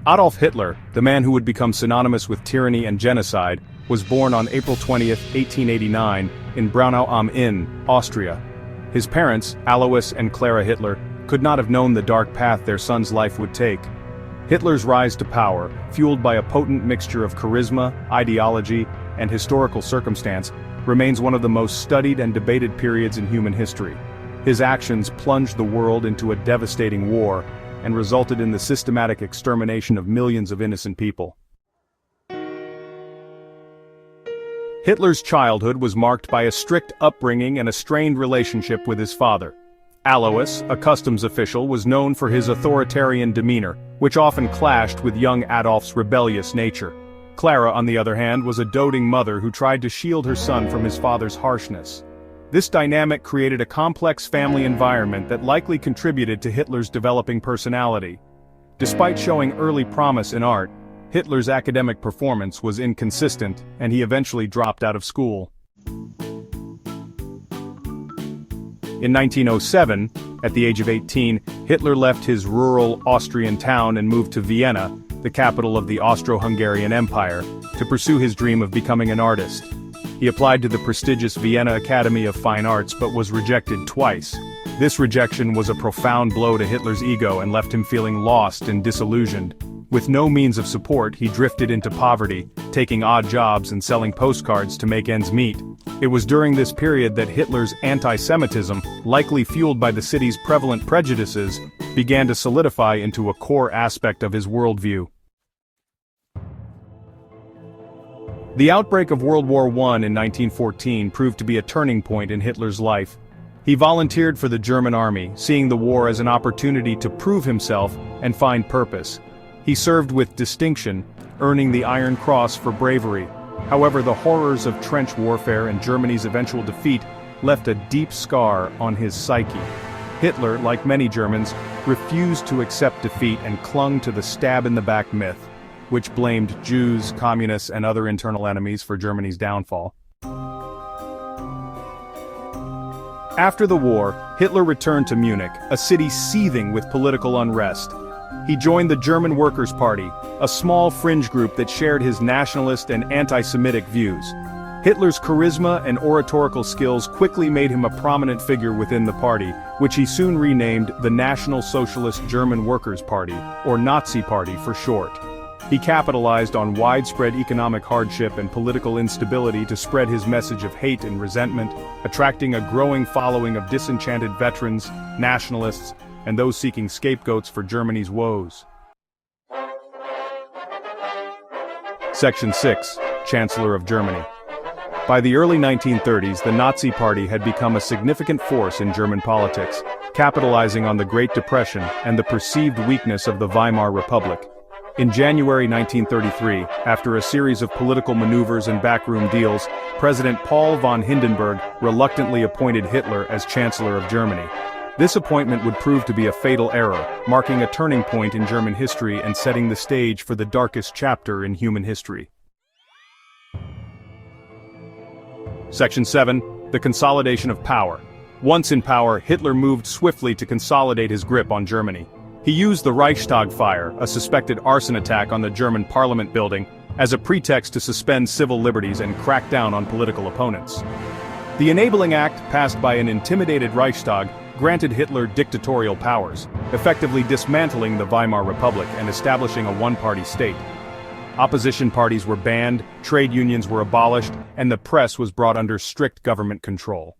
Adolf Hitler, the man who would become synonymous with tyranny and genocide, was born on April 20, 1889, in Braunau am Inn, Austria. His parents, Alois and Clara Hitler, could not have known the dark path their son's life would take. Hitler's rise to power, fueled by a potent mixture of charisma, ideology, and historical circumstance, remains one of the most studied and debated periods in human history. His actions plunged the world into a devastating war, and resulted in the systematic extermination of millions of innocent people. Hitler's childhood was marked by a strict upbringing and a strained relationship with his father. Alois, a customs official, was known for his authoritarian demeanor, which often clashed with young Adolf's rebellious nature. Clara, on the other hand, was a doting mother who tried to shield her son from his father's harshness. This dynamic created a complex family environment that likely contributed to Hitler's developing personality. Despite showing early promise in art, Hitler's academic performance was inconsistent, and he eventually dropped out of school. In 1907, at the age of 18, Hitler left his rural Austrian town and moved to Vienna, the capital of the Austro-Hungarian Empire, to pursue his dream of becoming an artist. He applied to the prestigious Vienna Academy of Fine Arts but was rejected twice. This rejection was a profound blow to Hitler's ego and left him feeling lost and disillusioned. With no means of support, he drifted into poverty, taking odd jobs and selling postcards to make ends meet. It was during this period that Hitler's anti-Semitism, likely fueled by the city's prevalent prejudices, began to solidify into a core aspect of his worldview. The outbreak of World War I in 1914 proved to be a turning point in Hitler's life. He volunteered for the German army, seeing the war as an opportunity to prove himself and find purpose. He served with distinction, earning the Iron Cross for bravery. However, the horrors of trench warfare and Germany's eventual defeat left a deep scar on his psyche. Hitler, like many Germans, refused to accept defeat and clung to the stab-in-the-back myth, which blamed Jews, communists, and other internal enemies for Germany's downfall. After the war, Hitler returned to Munich, a city seething with political unrest. He joined the German Workers' Party, a small fringe group that shared his nationalist and anti-Semitic views. Hitler's charisma and oratorical skills quickly made him a prominent figure within the party, which he soon renamed the National Socialist German Workers' Party, or Nazi Party for short. He capitalized on widespread economic hardship and political instability to spread his message of hate and resentment, attracting a growing following of disenchanted veterans, nationalists, and those seeking scapegoats for Germany's woes. Section 6. Chancellor of Germany. By the early 1930s, the Nazi Party had become a significant force in German politics, capitalizing on the Great Depression and the perceived weakness of the Weimar Republic. In January 1933, after a series of political maneuvers and backroom deals, President Paul von Hindenburg reluctantly appointed Hitler as Chancellor of Germany. This appointment would prove to be a fatal error, marking a turning point in German history and setting the stage for the darkest chapter in human history. Section 7. The consolidation of power. Once in power, Hitler moved swiftly to consolidate his grip on Germany. He used the Reichstag fire, a suspected arson attack on the German parliament building, as a pretext to suspend civil liberties and crack down on political opponents. The Enabling Act, passed by an intimidated Reichstag, granted Hitler dictatorial powers, effectively dismantling the Weimar Republic and establishing a one-party state. Opposition parties were banned, trade unions were abolished, and the press was brought under strict government control.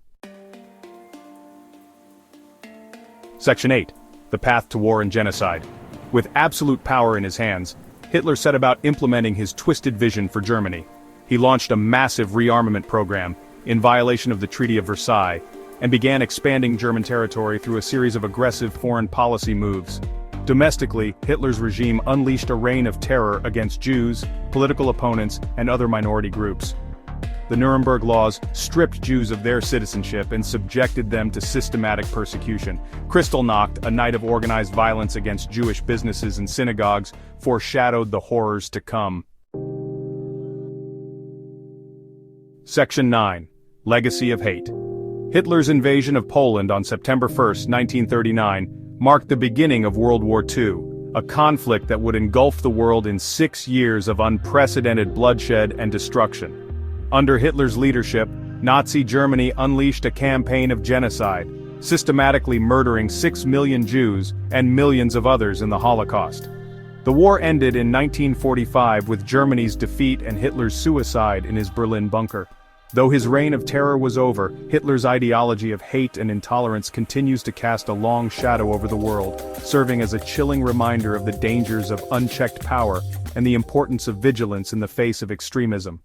Section 8. The path to war and genocide. With absolute power in his hands, Hitler set about implementing his twisted vision for Germany. He launched a massive rearmament program, in violation of the Treaty of Versailles, and began expanding German territory through a series of aggressive foreign policy moves. Domestically, Hitler's regime unleashed a reign of terror against Jews, political opponents, and other minority groups. The Nuremberg Laws stripped Jews of their citizenship and subjected them to systematic persecution. Kristallnacht, a night of organized violence against Jewish businesses and synagogues, foreshadowed the horrors to come. Section 9. Legacy of Hate. Hitler's invasion of Poland on September 1, 1939, marked the beginning of World War II, a conflict that would engulf the world in 6 years of unprecedented bloodshed and destruction. Under Hitler's leadership, Nazi Germany unleashed a campaign of genocide, systematically murdering 6 million Jews and millions of others in the Holocaust. The war ended in 1945 with Germany's defeat and Hitler's suicide in his Berlin bunker. Though his reign of terror was over, Hitler's ideology of hate and intolerance continues to cast a long shadow over the world, serving as a chilling reminder of the dangers of unchecked power and the importance of vigilance in the face of extremism.